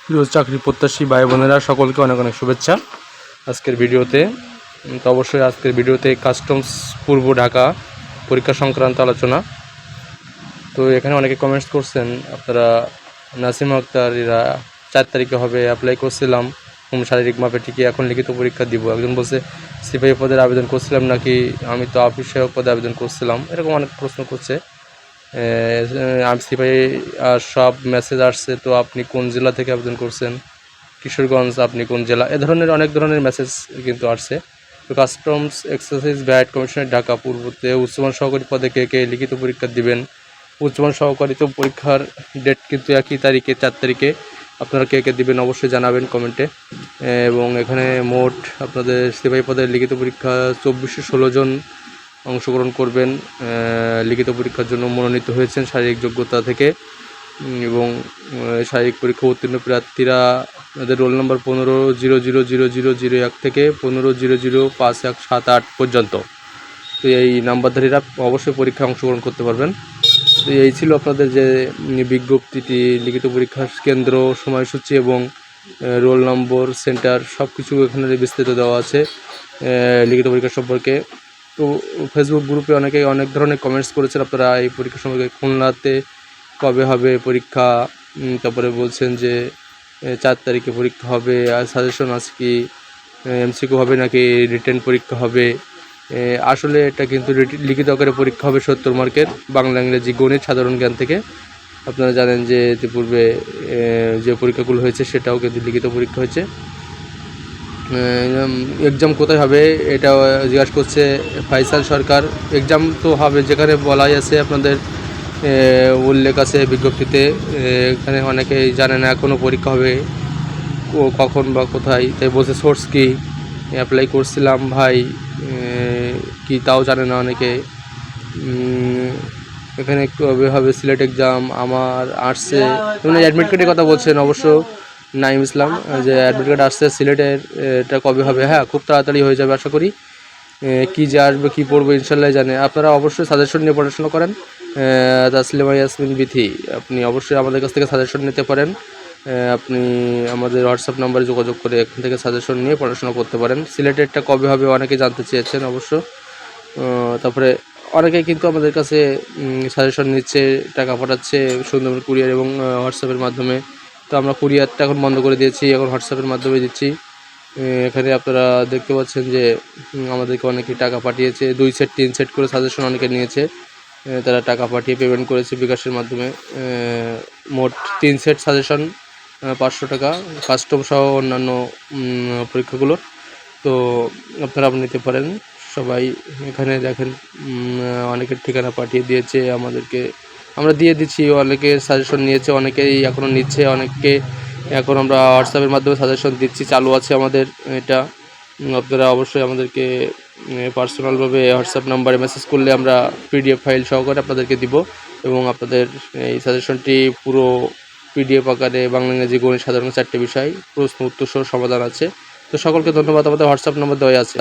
প্রিয় চাকরি প্রত্যাশী ভাই বোনেরা সকলকে অনেক অনেক শুভেচ্ছা আজকের ভিডিওতে। তো অবশ্যই আজকের ভিডিওতে কাস্টমস পূর্ব ঢাকা পরীক্ষা সংক্রান্ত আলোচনা। তো এখানে অনেকে কমেন্টস করছেন, আপনারা নাসিমা আক্তারিরা 4 তারিখে হবে, অ্যাপ্লাই করছিলাম শারীরিক মাপে, ঠিকই এখন লিখিত পরীক্ষা দিব। একজন বলছে সিপাহী পদের আবেদন করছিলাম নাকি, আমি তো অফিস সহায়ক পদে আবেদন করছিলাম, এরকম অনেক প্রশ্ন করছে। আমি সিপাহী সব মেসেজ আসছে, তো আপনি কোন জেলা থেকে আবেদন করছেন, কিশোরগঞ্জ, আপনি কোন জেলা, এ ধরনের অনেক ধরনের মেসেজ কিন্তু আসছে। তো কাস্টমস এক্সাইজ ভ্যাট কমিশনের ঢাকা পূর্বতে উচ্চমান সহকারী পদে কে লিখিত পরীক্ষা দিবেন। উচ্চমান সহকারী তো পরীক্ষার ডেট কিন্তু একই তারিখে, 4 তারিখে। আপনারা কে দিবেন অবশ্যই জানাবেন কমেন্টে। এবং এখানে মোট আপনাদের সিপাহী পদের লিখিত পরীক্ষা 2416 জন অংশগ্রহণ করবেন। লিখিত পরীক্ষার জন্য মনোনীত হয়েছেন শারীরিক যোগ্যতা থেকে, এবং শারীরিক পরীক্ষা উত্তীর্ণ প্রার্থীরা তাদের রোল নম্বর 15000001 থেকে 15005178 পর্যন্ত। তো এই নাম্বারধারীরা অবশ্যই পরীক্ষায় অংশগ্রহণ করতে পারবেন। তো এই ছিল আপনাদের যে বিজ্ঞপ্তিটি, লিখিত পরীক্ষার কেন্দ্র, সময়সূচি এবং রোল নম্বর, সেন্টার সব কিছু এখানে বিস্তৃত দেওয়া আছে লিখিত পরীক্ষা সম্পর্কে। তো ফেসবুক গ্রুপে অনেক ধরনের কমেন্টস করেছেন আপনারা এই পরীক্ষা সম্পর্কে, খুলনাতে কবে হবে পরীক্ষা, তারপরে বলছেন যে 4 তারিখে পরীক্ষা হবে, আর সাজেশন আছে কি, এমসিকিউ হবে নাকি রিটেন পরীক্ষা হবে। আসলে এটা কিন্তু লিখিত আকারে পরীক্ষা হবে 70 মার্কের, বাংলা, ইংরেজি, গণিত, সাধারণ জ্ঞান থেকে। আপনারা জানেন যে ইতিপূর্বে যে পরীক্ষাগুলো হয়েছে সেটাও কিন্তু লিখিত পরীক্ষা হয়েছে। এক্সাম কোথায় হবে এটা জিজ্ঞাসা করছে ফাইসাল সরকার। এক্সাম তো হবে যেখানে বলাই আছে, আপনাদের উল্লেখ আছে বিজ্ঞপ্তিতে। এখানে অনেকেই জানে না এখনও পরীক্ষা হবে কখন বা কোথায়, তাই বলছে সোর্স কি, অ্যাপ্লাই করছিলাম ভাই কি তাও জানে না অনেকে। এখানে কবে হবে সিলেট এক্সাম, আমার আসছে অ্যাডমিট কার্ডের কথা বলছেন অবশ্য নাইম ইসলাম, যে অ্যাডমিট কার্ড আসছে সিলেটের, এটা কবে হবে? হ্যাঁ, খুব তাড়াতাড়ি হয়ে যাবে আশা করি। কী যে আসবে, কী পড়বো ইনশাল্লাহ জানে। আপনারা অবশ্যই সাজেশন নিয়ে পড়াশোনা করেন। তাসলিমা ইয়াসমিন বিথি, আপনি অবশ্যই আমাদের কাছ থেকে সাজেশন নিতে পারেন। আপনি আমাদের হোয়াটসঅ্যাপ নাম্বারে যোগাযোগ করে এখান থেকে সাজেশন নিয়ে পড়াশোনা করতে পারেন। সিলেটেরটা কবে হবে অনেকে জানতে চেয়েছেন অবশ্য। তারপরে অনেকেই কিন্তু আমাদের কাছে সাজেশন নিচ্ছে, টাকা পাঠাচ্ছে সুন্দরবন কুরিয়ার এবং হোয়াটসঅ্যাপের মাধ্যমে। তো আমরা কুরিয়ারটা এখন বন্ধ করে দিয়েছি, এখন হোয়াটসঅ্যাপের মাধ্যমে দিচ্ছি। এখানে আপনারা দেখতে পাচ্ছেন যে আমাদেরকে অনেকে টাকা পাঠিয়েছে, 2 সেট 3 সেট করে সাজেশন অনেকে নিয়েছে, তারা টাকা পাঠিয়ে পেমেন্ট করেছে বিকাশের মাধ্যমে। মোট 3 সেট সাজেশন 500 টাকা, কাস্টম সহ অন্যান্য পরীক্ষাগুলোর। তো আপনারা নিতে পারেন সবাই। এখানে দেখেন অনেকের ঠিকানা পাঠিয়ে দিয়েছে আমাদেরকে, আমরা দিয়ে দিচ্ছি। অনেকে সাজেশন নিয়েছে, অনেকেই এখনও নিচ্ছে, অনেককে এখন আমরা হোয়াটসঅ্যাপের মাধ্যমে সাজেশন দিচ্ছি, চালু আছে আমাদের এটা। আপনারা অবশ্যই আমাদেরকে পার্সোনালভাবে হোয়াটসঅ্যাপ নাম্বারে মেসেজ করলে আমরা পিডিএফ ফাইল সহকারে আপনাদেরকে দিব, এবং আপনাদের এই সাজেশনটি পুরো পিডিএফ আকারে বাংলা, ইংরেজি, গণিত, সাধারণ 4টে বিষয় প্রশ্ন উত্তর সহ সমাধান আছে। তো সকলকে ধন্যবাদ। আমাদের হোয়াটসঅ্যাপ নাম্বার দেওয়া আছে।